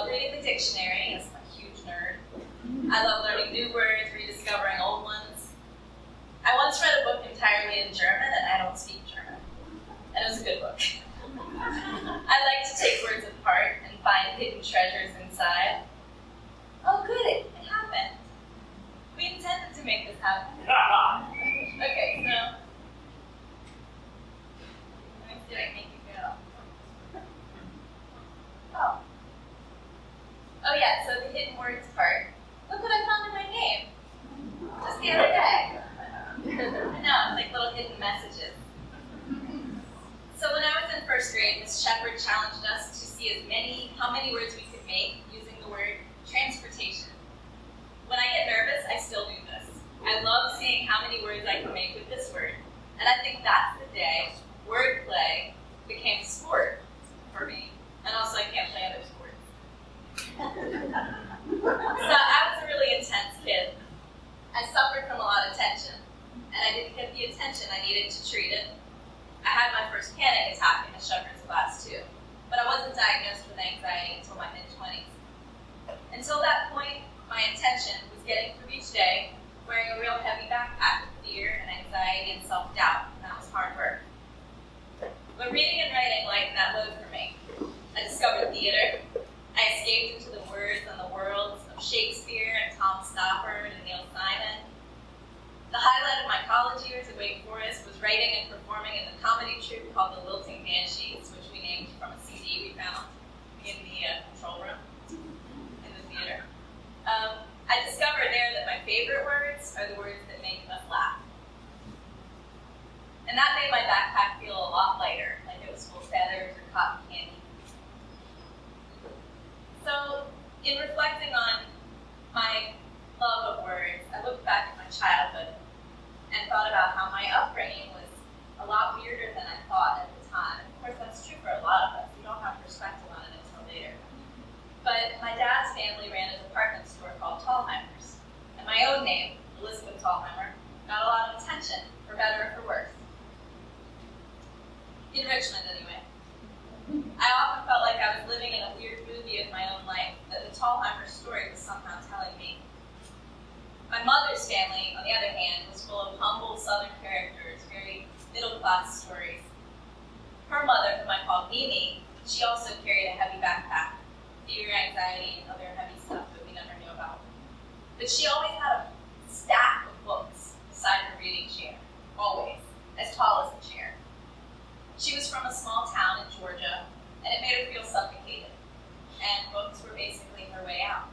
love reading the dictionary, as I'm a huge nerd. I love learning new words, rediscovering old ones. I once read a book entirely in German, and I don't speak German. And it was a good book. I like to take words apart and find hidden treasures inside. Oh, good, it happened. We intended to make this happen. Okay, so let me see if I can make you go. Oh yeah, so the hidden words part. Look what I found in my name. Just the other day. I know, it's like little hidden messages. So when I was in first grade, Miss Shepherd challenged us to see how many words we could make using the word transportation. When I get nervous, I still do this. I love seeing how many words I can make with this word. And I think that's the day wordplay became sport for me. And also I can't play other sports. So I was a really intense kid. I suffered from a lot of tension. And I didn't get the attention I needed to treat it. I had my first panic attack in Miss Shepherd's class too. But I wasn't diagnosed with anxiety until my mid-20s. Until that point, my intention was getting through each day, wearing a real heavy backpack with fear and anxiety and self-doubt, and that was hard work. But reading and writing lightened that load for me. I discovered theater. I escaped into the words and the worlds of Shakespeare and Tom Stoppard and Neil Simon. The highlight of my college years at Wake Forest was writing and performing in the comedy troupe called the Lilting Banshees, which we named from a CD we found in the control room in the theater. I discovered there that my favorite words are the words that make us laugh. And that made my backpack feel a lot lighter, like it was full of feathers or cotton candy. So, in reflecting on my love of words, I looked back at my childhood and thought about how my upbringing was a lot weirder than I thought at the time. Of course, that's true for a lot of us. We don't have perspective on it until later. But my dad's family ran a department store called Thalhimer's. And my own name, Elizabeth Thalhimer, got a lot of attention, for better or for worse. In Richmond, anyway. I often felt like I was living in a weird movie of my own life, that the Thalhimer story was somehow telling me. My mother's family, on the other hand, was full of humble Southern characters, very middle-class stories. Her mother, whom I called Mimi, she also carried a heavy backpack, fear, anxiety, and other heavy stuff that we never knew about. But she always had a stack of books beside her reading chair, always, as tall as the chair. She was from a small town in Georgia, and it made her feel suffocated, and books were basically her way out.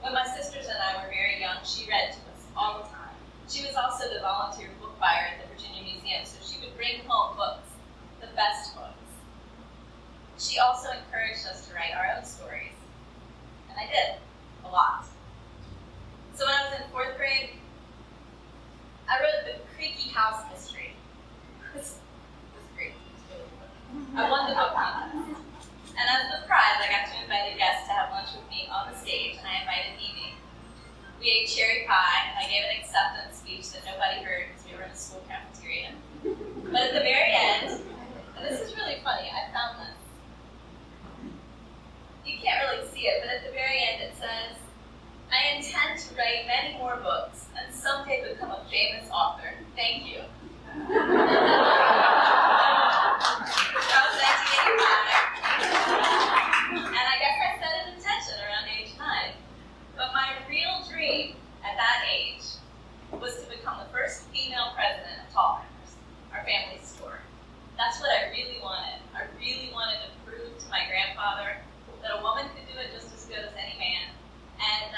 When my sisters and I were very young, she read to us all the time. She was also the volunteer book buyer at the Virginia Museum, so she would bring home books, the best books. She also encouraged us to write our own stories, and I did, a lot. So when I was in 4th grade, I wrote the Creaky House Mystery. It was great, it was really good. I won the book contest. And as the prize, I got to invite a guest to have lunch with me on the stage, and I invited Mimi. We ate cherry pie, and I gave an acceptance speech that nobody heard because we were in a school cafeteria. But at the very end, and this is really funny, I found this. You can't really see it, but at the very end it says, I intend to write many more books and someday become a famous author. Thank you. That was 1985. And I guess I set an intention around age 9. But my real dream at that age was to become the first female president of Thalhimer's, our family store. That's what I really wanted. I really wanted to prove to my grandfather that a woman could do it just as good as any man. And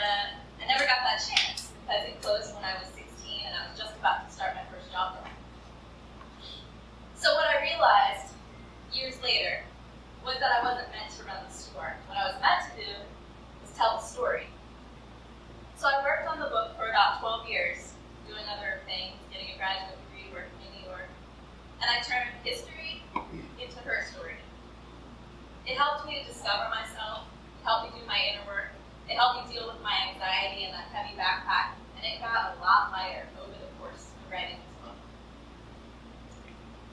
I never got that chance because it closed when I was 16 and I was just about to start my first job there. So what I realized years later was that I wasn't meant to run the store. What I was meant to do was tell the story. So I worked on the book for about 12 years, doing other things, getting a graduate degree, working in New York, and I turned history into her story. It helped me to discover myself, it helped me do my inner work, it helped me deal with my anxiety and that heavy backpack, and it got a lot lighter over the course of writing this book.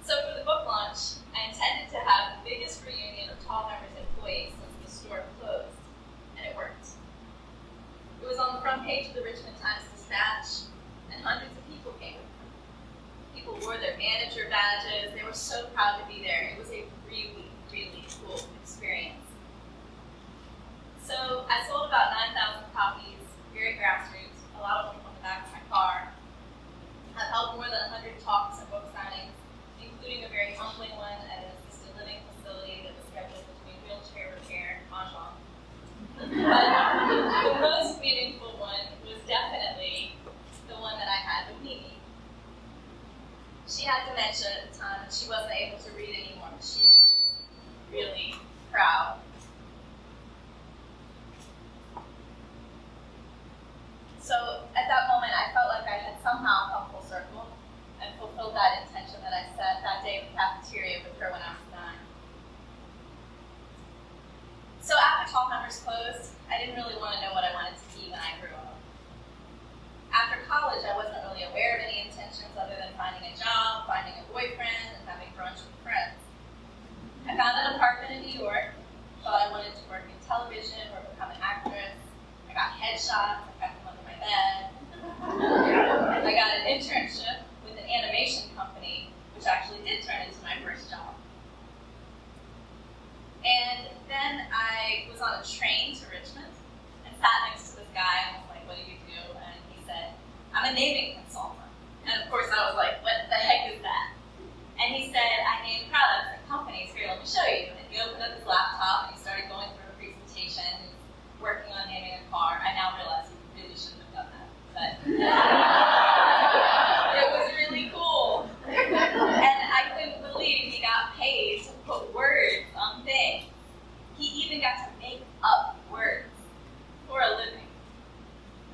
So for the book launch, I intended to have the biggest reunion of Thalhimer's employees since the store closed. didn't really want to know what I wanted to be when I grew up. After college, I wasn't really aware of any intentions other than finding a job, finding a boyfriend, and having brunch with friends. I found an apartment in New York, thought I wanted to work in television or become an actress. I got headshots, I kept them under my bed. I got an internship with an animation company, which actually did turn into my first job. And then I was on a train to Richmond and sat next to this guy and was like, what do you do? And he said, I'm a naming consultant. And of course I was like, what the heck is that? And he said, I name products and companies. Here, let me show you. And he opened up his laptop and he started going through a presentation. He was working on naming a car. I now realize he really shouldn't have done that. But it was really cool. And I couldn't believe he got paid to put words on things. He even got to make up words for a living.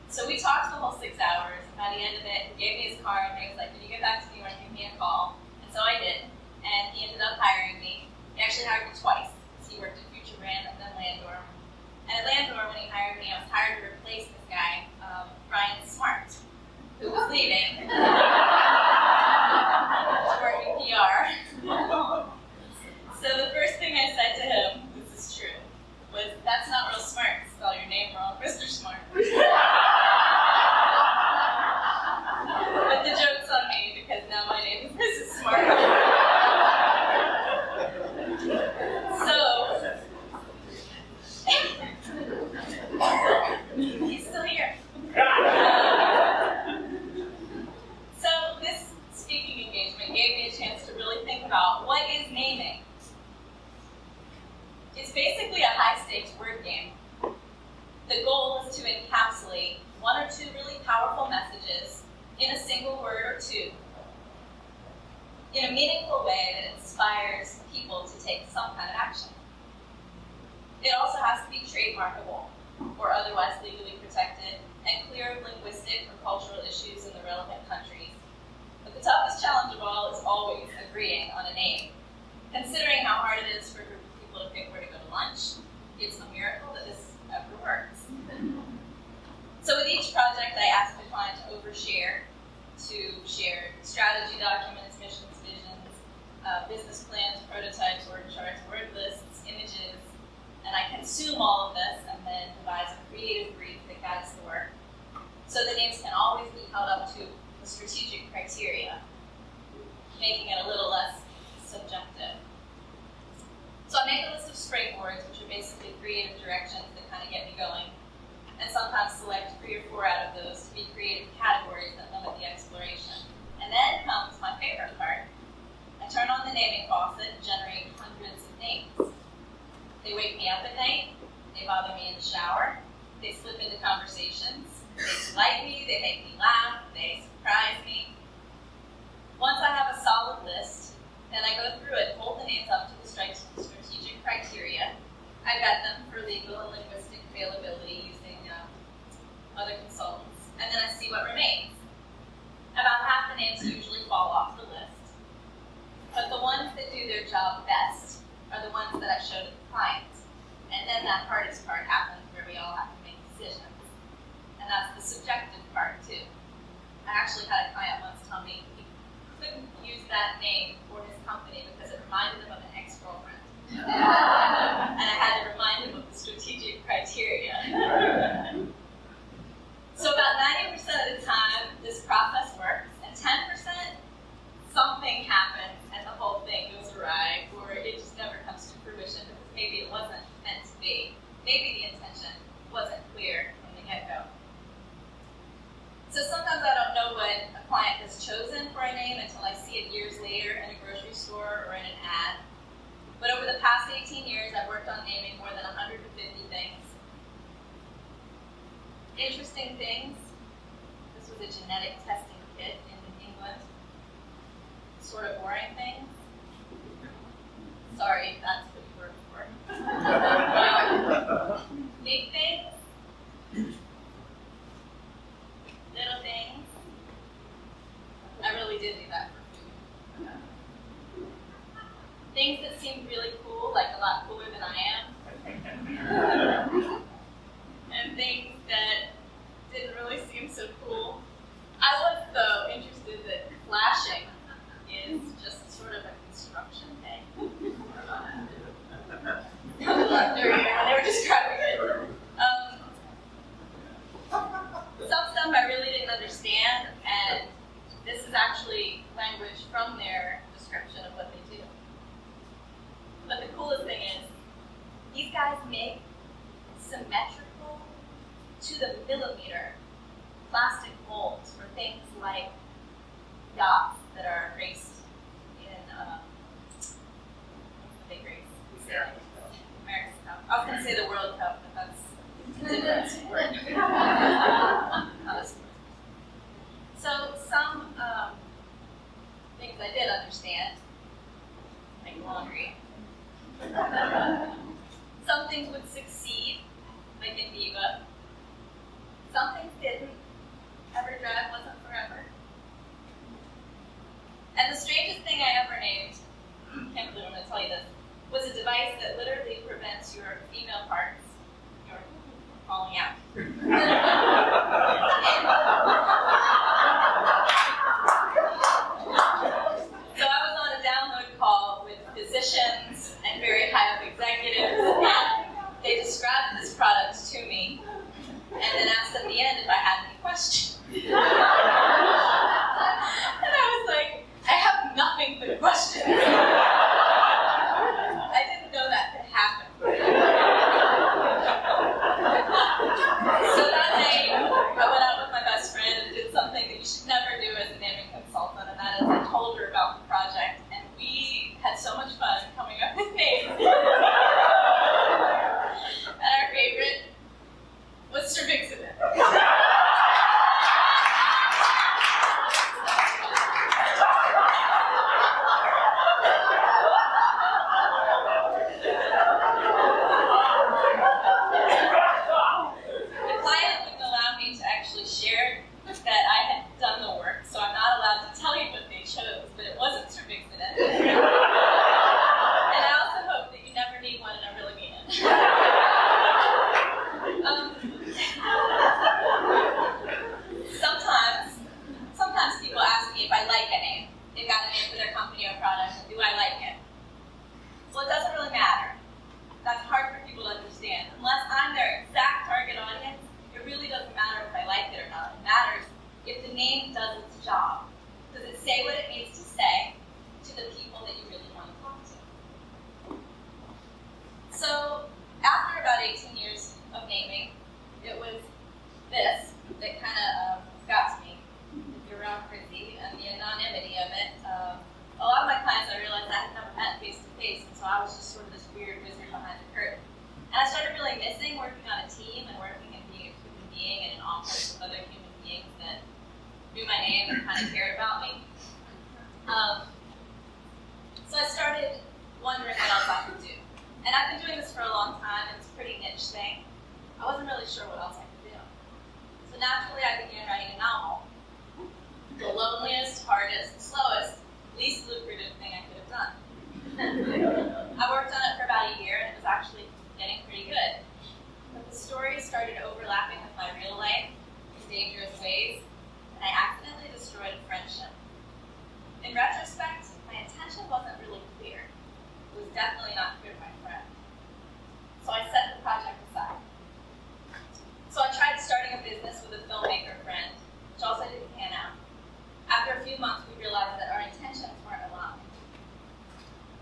So we talked the whole 6 hours. And by the end of it, he gave me his card and he was like, when you get back to New York, give me a call. And so I did. And he ended up hiring me. He actually hired me twice because he worked at Future Brand and then Landor. And at Landor, when he hired me, I was hired to replace this guy, Thalhimer Smartt, who was leaving to work in PR. So the first thing I said to him, this is true, was, that's not real smart, spell your name wrong, Mr. Smart. But the joke's on me because now my name is Mrs. Smart. So, he's still here. So this speaking engagement gave me a chance to really think about what is naming. It's basically a high-stakes word game. The goal is to encapsulate one or two really powerful messages in a single word or two in a meaningful way that inspires people to take some kind of action. It also has to be trademarkable or otherwise legally protected and clear of linguistic or cultural issues in the relevant countries. But the toughest challenge of all is always agreeing on a name. Considering how hard it is for a group of people to pick where to go to lunch, it's a miracle that this ever works. So with each project, I asked the client to overshare, to share strategy documents, missions, visions, business plans, prototypes, org charts, word lists, images, and I consume all of this and then devise a creative brief that guides the work. So the names can always be held up to the strategic criteria, making it a little less subjective. So I make a list of springboards, which are basically creative directions that kind of get me going, and sometimes select 3 or 4 out of those to be creative categories that limit the exploration. And then comes my favorite part. I turn on the naming faucet and generate hundreds of names. They wake me up at night, they bother me in the shower, they slip into conversations, they delight me, they make me laugh, they surprise me. Once I have a solid list, then I go through it, hold the names up to the strategic criteria. I vet them for legal and linguistic availability using other consultants, and then I see what remains. About half the names usually fall off the list, but the ones that do their job best are the ones that I show to the client. And then that hardest part happens where we all have to make decisions. And that's the subjective part too. I actually had a client once tell me he couldn't use that name for his company because it reminded him of an ex-girlfriend. And I had to remind him of the strategic criteria. So about 90% of the time, this process works, and 10%, something happens and the whole thing goes awry, or it just never comes to fruition because maybe it wasn't meant to be. Maybe the intention wasn't clear from the get-go. So sometimes I don't know what a client has chosen for a name until I see it years later in a grocery store or in an ad. But over the past 18 years, I've worked on naming more than 150 things. Interesting things. This was a genetic testing kit in England. Sort of boring things. Sorry, that's what you work for. Big things. Little things. I really did do that for food. Things that seemed really cool, like a lot cooler than I am. make symmetrical, to the millimeter, plastic molds for things like yachts that are raced in, what's the big race? America's Cup. I was going to say the World Cup, but that's a different sport. Not a sport. So some things I did understand, like laundry. Some things would succeed, like in Viva. Some things didn't. EverDrive wasn't forever. And the strangest thing I ever named, can't believe I'm going to tell you this, was a device that literally prevents your female parts from falling out. So I was on a download call with physicians and very high up executives, and they described this product to me, and then asked at the end if I had any questions. And I was like, I have nothing but questions. I didn't know that could happen. So that day, I went out with my best friend and did something that you should never do as a naming consultant, and that is I told her about the project, and we had so much fun coming up with names. And our favorite was Cervixidin. So I started wondering what else I could do. And I've been doing this for a long time, and it's a pretty niche thing. I wasn't really sure what else I could do. So naturally, I began writing a novel. The loneliest, hardest, slowest, least lucrative thing I could have done. I worked on it for about a year, and it was actually getting pretty good. But the story started overlapping with my real life in dangerous ways, and I accidentally destroyed a friendship. In retrospect, my intention wasn't really clear. It was definitely not clear to my friend. So I set the project aside. So I tried starting a business with a filmmaker friend, which also didn't pan out. After a few months, we realized that our intentions weren't aligned.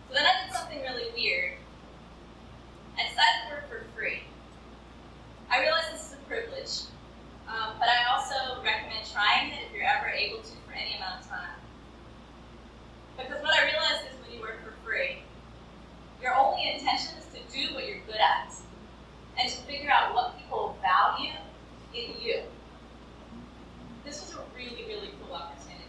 So then I did something really weird. I decided to work for free. I realize this is a privilege, but I also recommend trying it if you're ever able to for any amount of time. Because what I realized is when you work for free, your only intention is to do what you're good at and to figure out what people value in you. This was a really, really cool opportunity.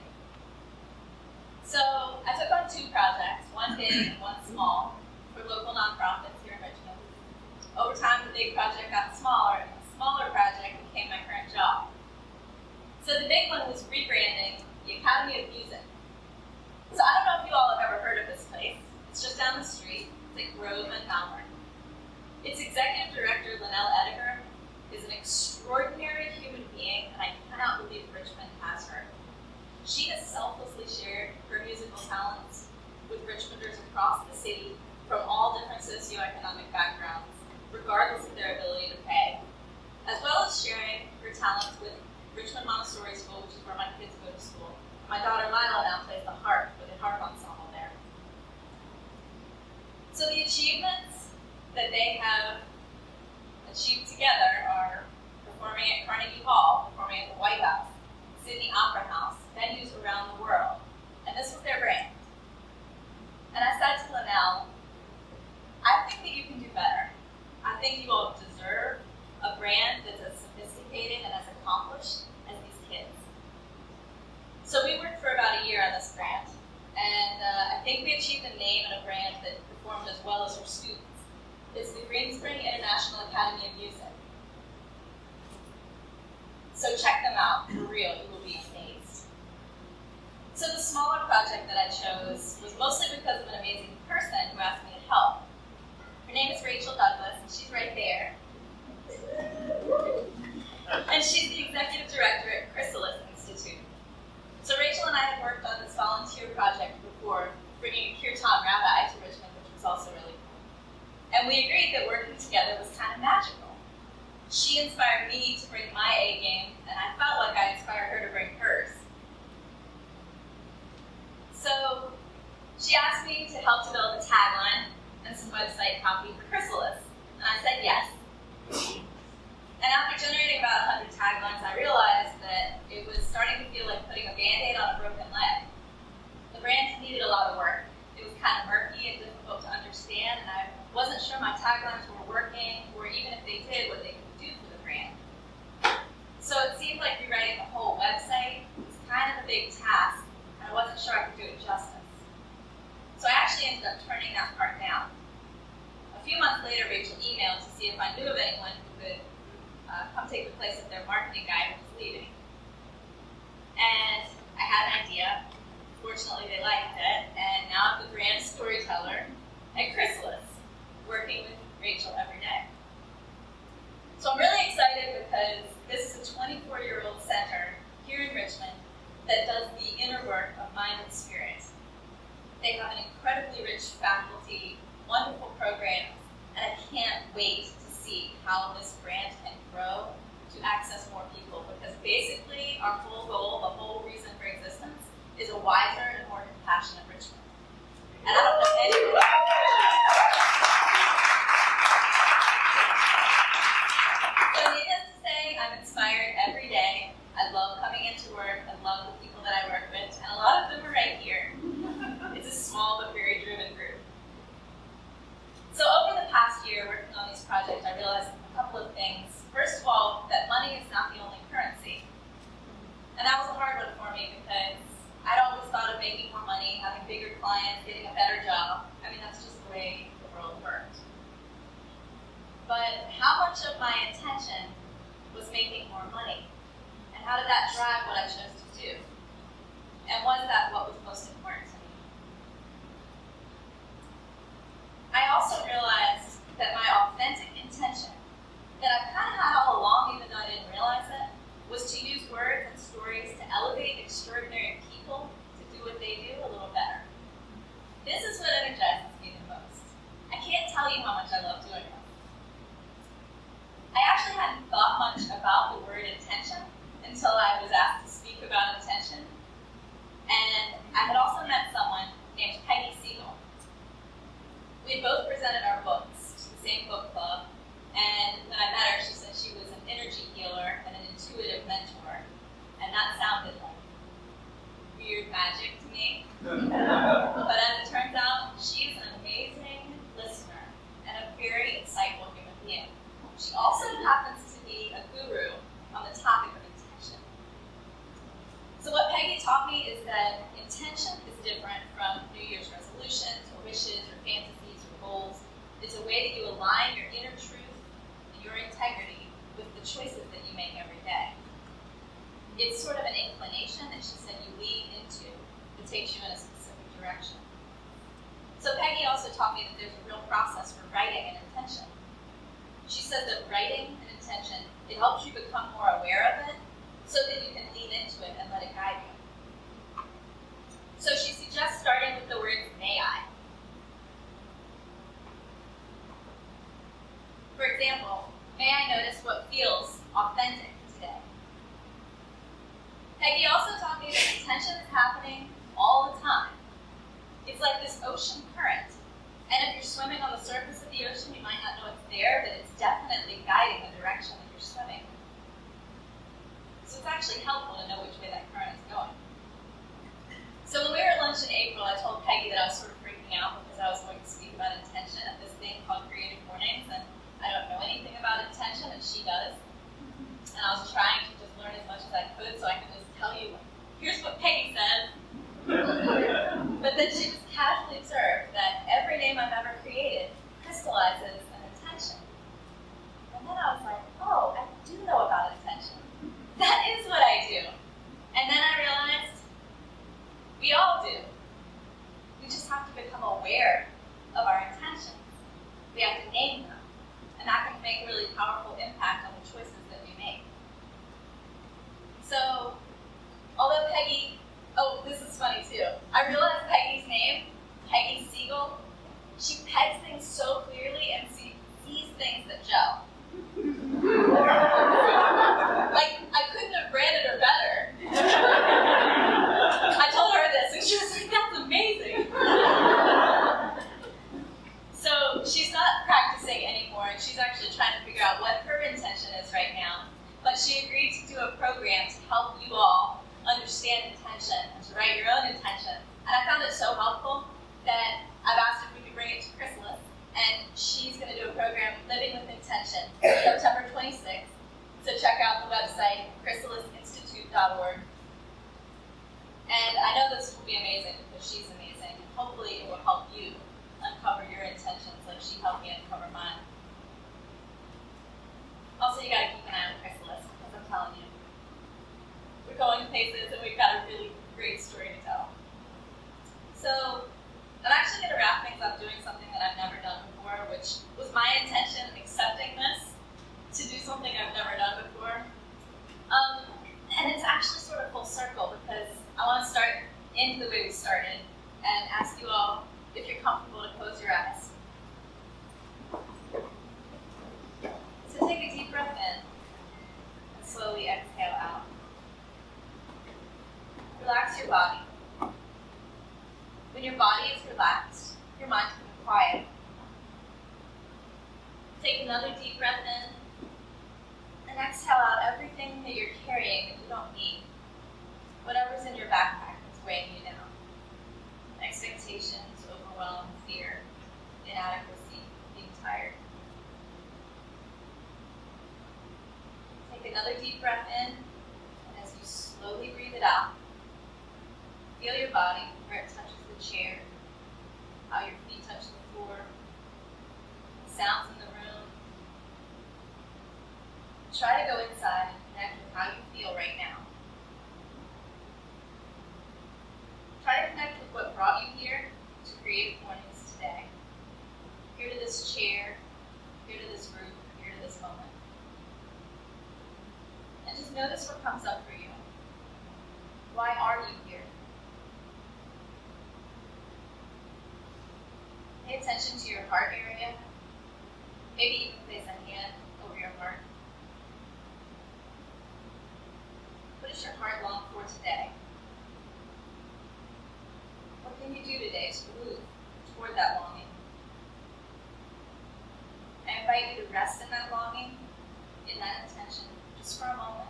So I took on 2 projects, one big and one small, for local nonprofits here in Richmond. Over time, the big project got smaller, and the smaller project became my current job. So the big one was rebranding the Academy of Music. So I don't know if you all have ever heard of this place. It's just down the street. It's at Grove and Thalhimer. Its executive director, Linnell Ediger, is an extraordinary human being, and I cannot believe Richmond has her. She has selflessly shared her musical talents with Richmonders across the city from all different socioeconomic backgrounds, regardless of their ability to pay, as well as sharing her talents with Richmond Montessori School, which is where my kids go to school. My daughter Lila now plays the harp with the harp ensemble there. So the achievements that they have achieved together are performing at Carnegie Hall, performing at the White House, Sydney Opera House, venues around the world. And this was their brand. And I said to Linnell, I think that you can do better. I think you all deserve a brand that's as sophisticated and as accomplished as these kids. So we worked for about a year on this brand, and I think we achieved a name and a brand that performed as well as our students. It's the Green Spring International Academy of Music. So check them out, for real, you will be amazed. So the smaller project that I chose was mostly because of an amazing person who asked me to help. Her name is Rachel Douglas, and she's right there. And she's the executive director at Chrysalis Institute. So Rachel and I had worked on this volunteer project before, bringing a kirtan rabbi to Richmond, which was also really cool. And we agreed that working together was kind of magical. She inspired me to bring my A game, and I felt like I inspired her to bring hers. So she asked me to help develop a tagline and some website copy for Chrysalis, and I said yes. And after generating about 100 taglines, I realized that it was starting to feel like putting a Band-Aid on a broken leg. The brand needed a lot of work. It was kind of murky and difficult to understand, and I wasn't sure my taglines were working, or even if they did, what they could do for the brand. So it seemed like rewriting the whole website was kind of a big task, and I wasn't sure I could do it justice. So I actually ended up turning that part down. A few months later, Rachel emailed to see if I knew of anyone who could come take the place of their marketing guy who was leaving. And I had an idea. Fortunately, they liked it, and now I'm the brand storyteller at Chrysalis, working with Rachel every day. So I'm really excited because this is a 24-year-old center here in Richmond that does the inner work of mind and spirit. They have an incredibly rich faculty, wonderful programs, and I can't wait to see how this brand can grow to access more people, because basically our full goal, the whole reason for existence, is a wiser and more compassionate Richmond. And I don't know anyone. So needless to say, I'm inspired every day. I love coming into work. I love the people that I work with, and a lot of them are right here. It's a small but very driven group. So over the past year working on these projects, I realized a couple of things. First of all, that money is not the only currency. And that was a hard one for me because I'd always thought of making more money, having bigger clients, getting a better job. I mean, that's just the way the world worked. But how much of my intention was making more money? And how did that drive what I chose to do? And was that what was most important to me? I also realized that my authentic intention, that I kind of had all along, even though I didn't realize it, was to use words and stories to elevate extraordinary people to do what they do a little better. This is what energizes me the most. I can't tell you how much I love doing it. I actually hadn't thought much about the word intention until I was asked to speak about intention. And I had also met someone named Peggy Siegel. We had both presented our books to the same book club, and when I met her, she said she was an energy healer and an intuitive mentor, and that sounded like weird magic to me. But as it turns out, she is an amazing listener and a very insightful human being. She also happens to be a guru on the topic of intention. So what Peggy taught me is that intention is different from New Year's resolutions or wishes or fantasies or goals. It's a way that you align your inner truth and your integrity with the choices that you make every day. It's sort of an inclination that she said you lean into that takes you in a specific direction. So Peggy also taught me that there's a real process for writing an intention. She says that writing an intention, it helps you become more aware of it so that you can lean into it and let it guide you. So she suggests starting with the words, may I. For example, may I notice what feels authentic today? Peggy also taught me that intention is happening all the time. It's like this ocean current. And if you're swimming on the surface of the ocean, you might not know it's there, but it's definitely guiding actually helpful to know which way that current is going. So when we were at lunch in April, I told Peggy that I was sort of freaking out because I was going to speak about intention at this thing called Creative Mornings, and I don't know anything about intention, and she does. And I was trying to just learn as much as I could so I could just tell you, here's what Peggy said. But then she just casually observed that every name I've ever created crystallizes an intention. And then I was like, oh, I do know about intention. That is what I do. And then I realized we all do. We just have to become aware of our intentions. We have to name them. And that can make a really powerful impact on the choices that we make. So, although Peggy, this is funny too. I realized Peggy's name, Peggy Siegel, she pegs things so clearly and sees things that gel. Like, I couldn't have branded her better. I told her this and she was like, that's amazing. So she's not practicing anymore and she's actually trying to figure out what her intention is right now. But she agreed to do a program to help you all understand intention and to write your own intention. And I found it so helpful that I've asked if we could bring it to Chrysalis, and she's going to do a program, Living with Intention, September 26th. So check out the website, chrysalisinstitute.org. And I know this will be amazing because she's amazing, and hopefully it will help you uncover your intentions like she helped me uncover mine. Also, you got to keep an eye on Chrysalis, because I'm telling you, we're going places and we've got a really great story to tell. So, I'm actually going to wrap things up doing something that I've never done before, which was my intention in accepting this, to do something I've never done before. And it's actually sort of full circle because I want to start in the way we started and ask you all if you're comfortable to close your eyes. So take a deep breath in and slowly exhale out. Relax your body. When your body is relaxed, your mind can be quiet. Take another deep breath in and exhale out everything that you're carrying that you don't need. Whatever's in your backpack that's weighing you down. Expectations, overwhelm, fear, inadequacy, being tired. Take another deep breath in, and as you slowly breathe it out, feel your body where it touches the chair, how your feet touch the floor, the sounds in the room. Try to go inside and connect with how you feel right now. Try to connect with what brought you here to Creative Mornings today. Here to this chair, here to this group, here to this moment. And just notice what comes up for you. Why are you here? Pay attention to your heart area. Maybe you can place a hand over your heart. What does your heart long for today? What can you do today to move toward that longing? I invite you to rest in that longing, in that intention, just for a moment.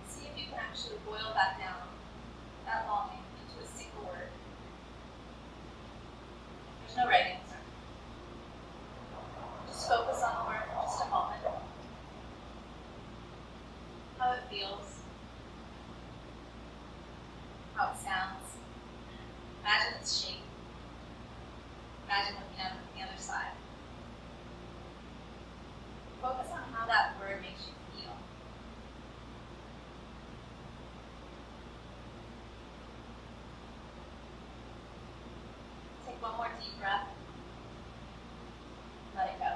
See if you can actually boil that down, that longing, into a single word. There's no right answer. Just focus on the word for just a moment. How it feels. How it sounds. Imagine its shape. Imagine looking at it from the other side. Focus on how that word makes you feel. Take one more deep breath. Let it go.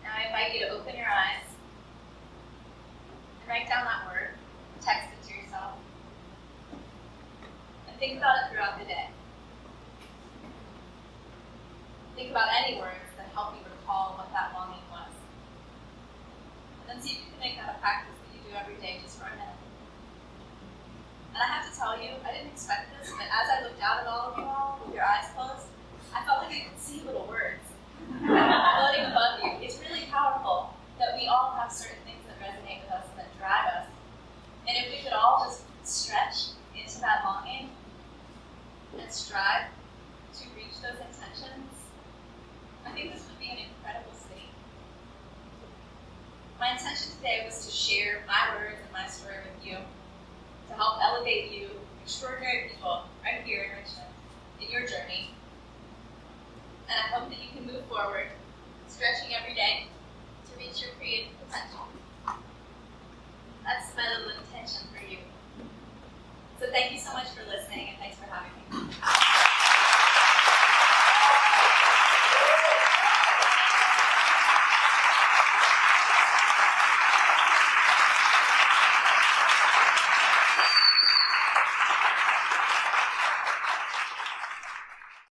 Now I invite you to open your eyes and write down that word, text it to yourself, and think about it throughout the day. Think about any words that help you recall what that longing was. And then see if you can make that a practice that you do every day just for a minute. And I have to tell you, I didn't expect this, but as I looked out at all of you all with your eyes closed, I felt like I could see little words floating above you. It's really powerful that we all have certain things that resonate with us and that drive us. And if we could all just stretch into that longing and strive to reach those intentions, I think this would be an incredible city. My intention today was to share my words and my story with you, to help elevate you, extraordinary people, right here in Richmond, in your journey. And I hope that you can move forward, stretching every day to reach your creative potential. That's my little intention for you. So thank you so much for listening, and thanks for having me.